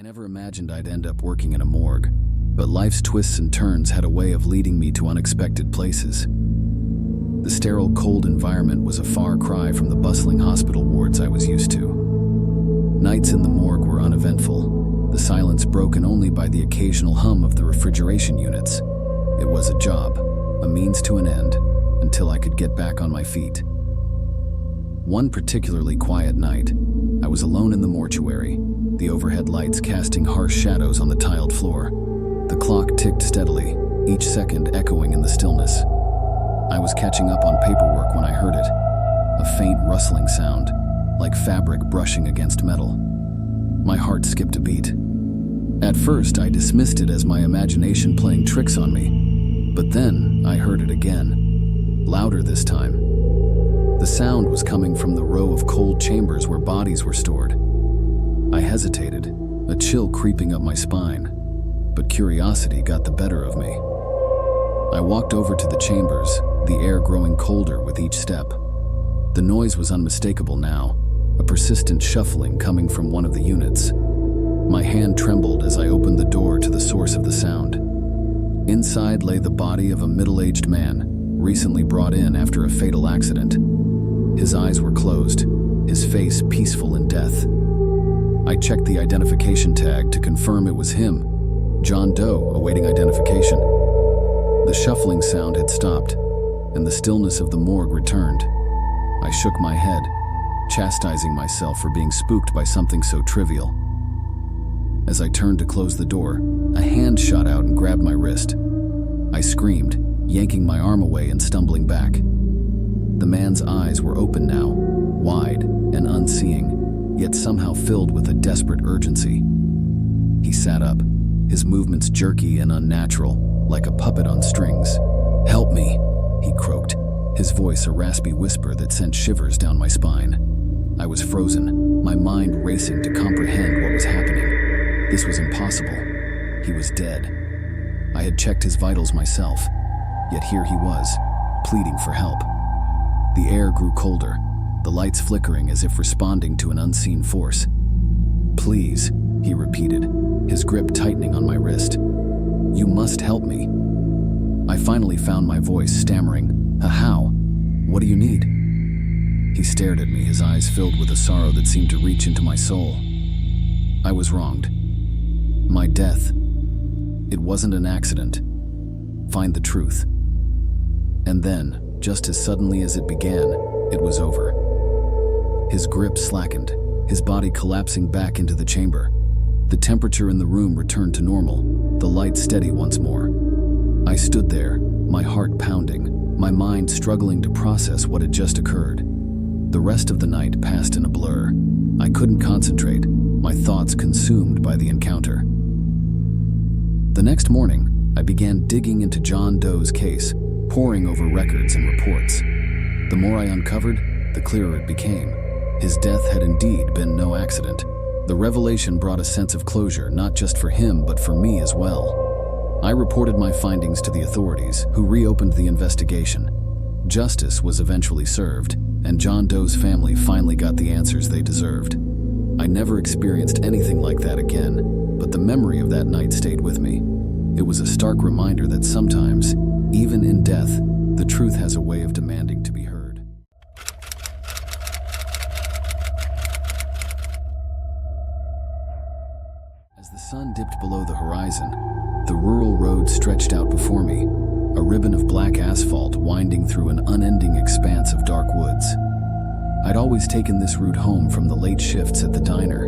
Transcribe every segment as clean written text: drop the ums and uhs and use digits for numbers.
never imagined I'd end up working in a morgue, but life's twists and turns had a way of leading me to unexpected places. The sterile, cold environment was a far cry from the bustling hospital wards I was used to. Nights in the morgue were uneventful, the silence broken only by the occasional hum of the refrigeration units. It was a job, a means to an end, until I could get back on my feet. One particularly quiet night, I was alone in the mortuary, the overhead lights casting harsh shadows on the tiled floor. The clock ticked steadily, each second echoing in the stillness. I was catching up on paperwork when I heard it, a faint rustling sound, like fabric brushing against metal. My heart skipped a beat. At first, I dismissed it as my imagination playing tricks on me, but then I heard it again, louder this time. The sound was coming from the row of cold chambers where bodies were stored. I hesitated, a chill creeping up my spine, but curiosity got the better of me. I walked over to the chambers, the air growing colder with each step. The noise was unmistakable now, a persistent shuffling coming from one of the units. My hand trembled as I opened the door to the source of the sound. Inside lay the body of a middle-aged man, recently brought in after a fatal accident. His eyes were closed, his face peaceful in death. I checked the identification tag to confirm it was him, John Doe, awaiting identification. The shuffling sound had stopped, and the stillness of the morgue returned. I shook my head, chastising myself for being spooked by something so trivial. As I turned to close the door, a hand shot out and grabbed my wrist. I screamed, yanking my arm away and stumbling back. The man's eyes were open now, wide and unseeing, yet somehow filled with a desperate urgency. He sat up, his movements jerky and unnatural, like a puppet on strings. "Help me," he croaked, his voice a raspy whisper that sent shivers down my spine. I was frozen, my mind racing to comprehend what was happening. This was impossible. He was dead. I had checked his vitals myself, yet here he was, pleading for help. The air grew colder, the lights flickering as if responding to an unseen force. "Please," he repeated, his grip tightening on my wrist. "You must help me." I finally found my voice, stammering, "How? What do you need?" He stared at me, his eyes filled with a sorrow that seemed to reach into my soul. I was wronged. My death, it wasn't an accident. Find the truth. And then, just as suddenly as it began, it was over. His grip slackened, his body collapsing back into the chamber. The temperature in the room returned to normal, the light steady once more. I stood there, my heart pounding, my mind struggling to process what had just occurred. The rest of the night passed in a blur. I couldn't concentrate, my thoughts consumed by the encounter. The next morning, I began digging into John Doe's case, poring over records and reports. The more I uncovered, the clearer it became. His death had indeed been no accident. The revelation brought a sense of closure, not just for him, but for me as well. I reported my findings to the authorities, who reopened the investigation. Justice was eventually served, and John Doe's family finally got the answers they deserved. I never experienced anything like that again, but the memory of that night stayed with me. It was a stark reminder that sometimes, even in death, the truth has a way of demanding to be heard. As the sun dipped below the horizon, the rural road stretched out before me, a ribbon of black asphalt winding through an unending expanse of dark woods. I'd always taken this route home from the late shifts at the diner,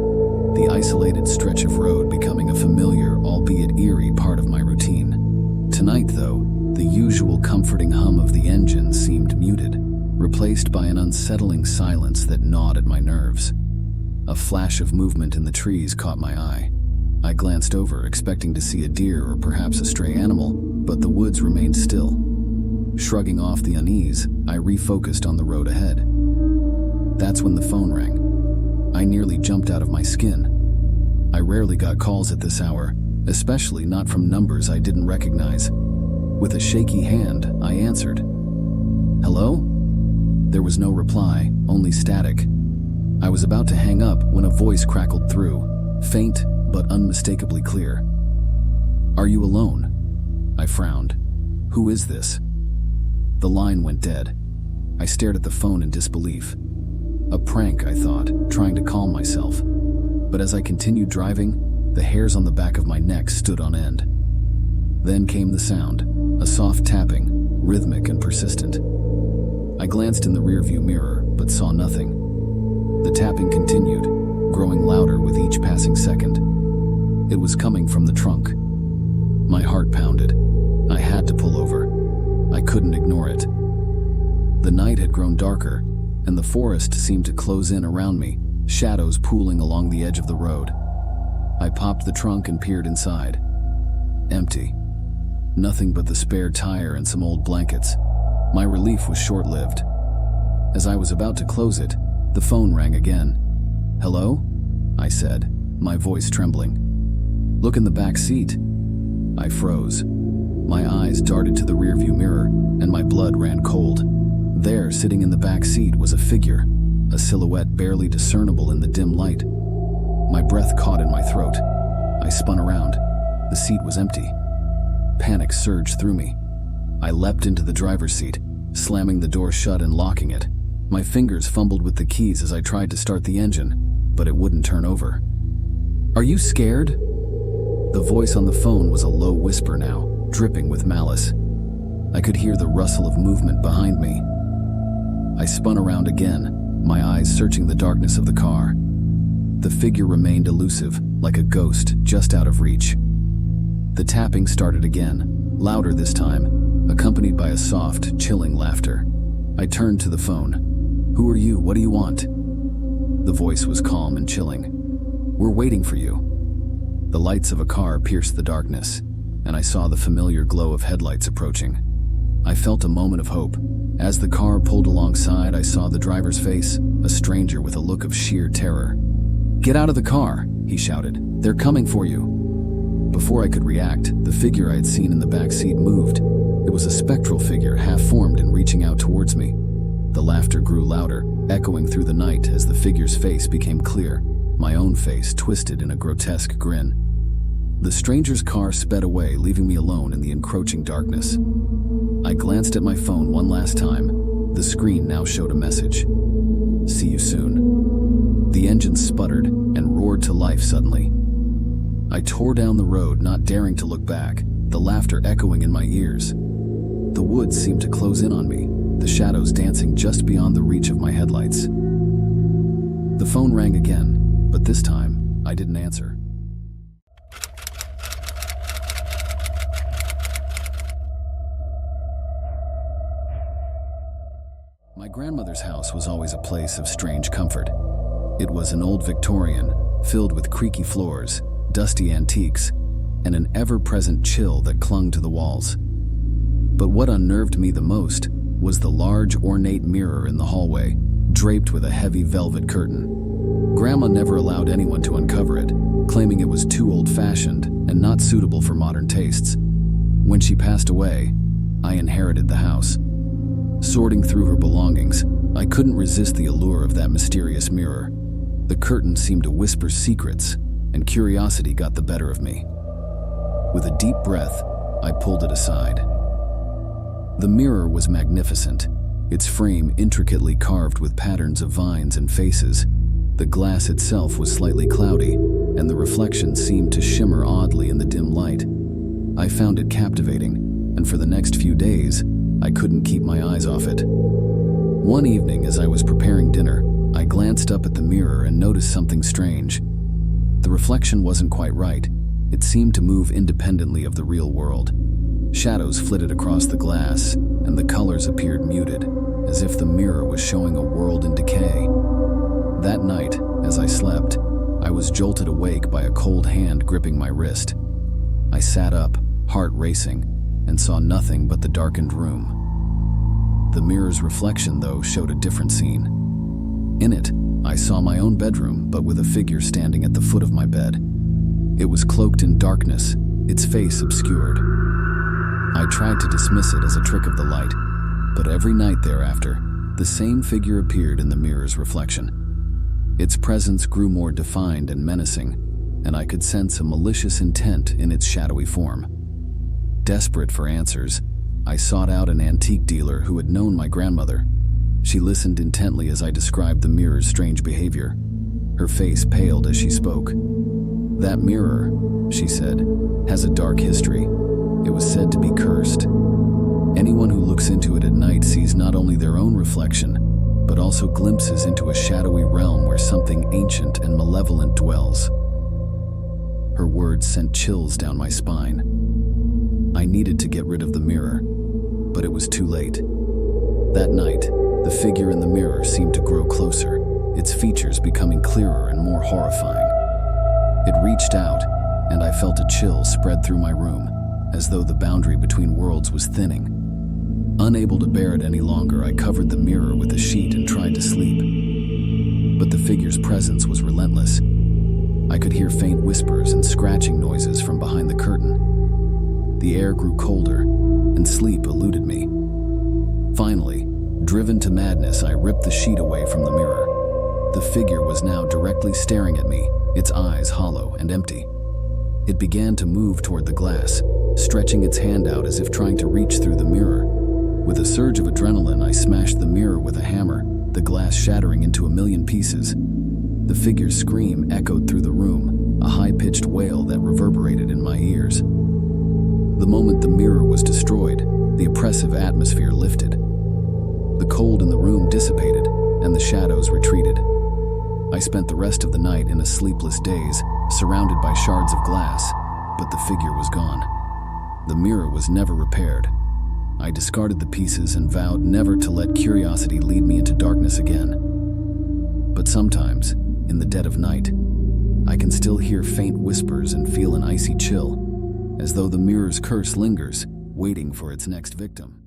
the isolated stretch of road becoming a familiar, albeit eerie, part of my routine. Tonight, though, the usual comforting hum of the engine seemed muted, replaced by an unsettling silence that gnawed at my nerves. A flash of movement in the trees caught my eye. I glanced over, expecting to see a deer or perhaps a stray animal, but the woods remained still. Shrugging off the unease, I refocused on the road ahead. That's when the phone rang. I nearly jumped out of my skin. I rarely got calls at this hour, especially not from numbers I didn't recognize. With a shaky hand, I answered. "Hello?" There was no reply, only static. I was about to hang up when a voice crackled through, faint but unmistakably clear. "Are you alone?" I frowned. "Who is this?" The line went dead. I stared at the phone in disbelief. A prank, I thought, trying to calm myself. But as I continued driving, the hairs on the back of my neck stood on end. Then came the sound, a soft tapping, rhythmic and persistent. I glanced in the rearview mirror, but saw nothing. The tapping continued, growing louder with each passing second. It was coming from the trunk. My heart pounded. I had to pull over. I couldn't ignore it. The night had grown darker, and the forest seemed to close in around me, shadows pooling along the edge of the road. I popped the trunk and peered inside. Empty. Nothing but the spare tire and some old blankets. My relief was short-lived. As I was about to close it, the phone rang again. "Hello?" I said, my voice trembling. "Look in the back seat." I froze. My eyes darted to the rearview mirror, and my blood ran cold. There, sitting in the back seat, was a figure, a silhouette barely discernible in the dim light. My breath caught in my throat. I spun around. The seat was empty. Panic surged through me. I leapt into the driver's seat, slamming the door shut and locking it. My fingers fumbled with the keys as I tried to start the engine, but it wouldn't turn over. "Are you scared?" The voice on the phone was a low whisper now, dripping with malice. I could hear the rustle of movement behind me. I spun around again, my eyes searching the darkness of the car. The figure remained elusive, like a ghost just out of reach. The tapping started again, louder this time, accompanied by a soft, chilling laughter. I turned to the phone. "Who are you? What do you want?" The voice was calm and chilling. "We're waiting for you." The lights of a car pierced the darkness, and I saw the familiar glow of headlights approaching. I felt a moment of hope. As the car pulled alongside, I saw the driver's face, a stranger with a look of sheer terror. "Get out of the car," he shouted. "They're coming for you." Before I could react, the figure I had seen in the back seat moved. It was a spectral figure, half-formed and reaching out towards me. The laughter grew louder, echoing through the night as the figure's face became clear, my own face twisted in a grotesque grin. The stranger's car sped away, leaving me alone in the encroaching darkness. I glanced at my phone one last time. The screen now showed a message. "See you soon." The engine sputtered and roared to life suddenly. I tore down the road, not daring to look back, the laughter echoing in my ears. The woods seemed to close in on me, the shadows dancing just beyond the reach of my headlights. The phone rang again, but this time, I didn't answer. My grandmother's house was always a place of strange comfort. It was an old Victorian, filled with creaky floors, dusty antiques, and an ever-present chill that clung to the walls. But what unnerved me the most was the large, ornate mirror in the hallway, draped with a heavy velvet curtain. Grandma never allowed anyone to uncover it, claiming it was too old-fashioned and not suitable for modern tastes. When she passed away, I inherited the house. Sorting through her belongings, I couldn't resist the allure of that mysterious mirror. The curtain seemed to whisper secrets, and curiosity got the better of me. With a deep breath, I pulled it aside. The mirror was magnificent, its frame intricately carved with patterns of vines and faces. The glass itself was slightly cloudy, and the reflection seemed to shimmer oddly in the dim light. I found it captivating, and for the next few days, I couldn't keep my eyes off it. One evening, as I was preparing dinner, I glanced up at the mirror and noticed something strange. The reflection wasn't quite right. It seemed to move independently of the real world. Shadows flitted across the glass, and the colors appeared muted, as if the mirror was showing a world in decay. That night, as I slept, I was jolted awake by a cold hand gripping my wrist. I sat up, heart racing, and saw nothing but the darkened room. The mirror's reflection, though, showed a different scene. In it, I saw my own bedroom, but with a figure standing at the foot of my bed. It was cloaked in darkness, its face obscured. I tried to dismiss it as a trick of the light, but every night thereafter, the same figure appeared in the mirror's reflection. Its presence grew more defined and menacing, and I could sense a malicious intent in its shadowy form. Desperate for answers, I sought out an antique dealer who had known my grandmother. She listened intently as I described the mirror's strange behavior. Her face paled as she spoke. "That mirror," she said, "has a dark history. It was said to be cursed. Anyone who looks into it at night sees not only their own reflection, but also glimpses into a shadowy realm where something ancient and malevolent dwells." Her words sent chills down my spine. I needed to get rid of the mirror, but it was too late. That night, the figure in the mirror seemed to grow closer, its features becoming clearer and more horrifying. It reached out, and I felt a chill spread through my room, as though the boundary between worlds was thinning. Unable to bear it any longer, I covered the mirror with a sheet and tried to sleep. But the figure's presence was relentless. I could hear faint whispers and scratching noises from behind the curtain. The air grew colder, and sleep eluded me. Finally, driven to madness, I ripped the sheet away from the mirror. The figure was now directly staring at me, its eyes hollow and empty. It began to move toward the glass, stretching its hand out as if trying to reach through the mirror. With a surge of adrenaline, I smashed the mirror with a hammer, the glass shattering into a million pieces. The figure's scream echoed through the room, a high-pitched wail that reverberated in my ears. The moment the mirror was destroyed, the oppressive atmosphere lifted. The cold in the room dissipated, and the shadows retreated. I spent the rest of the night in a sleepless daze, surrounded by shards of glass, but the figure was gone. The mirror was never repaired. I discarded the pieces and vowed never to let curiosity lead me into darkness again. But sometimes, in the dead of night, I can still hear faint whispers and feel an icy chill, as though the mirror's curse lingers, waiting for its next victim.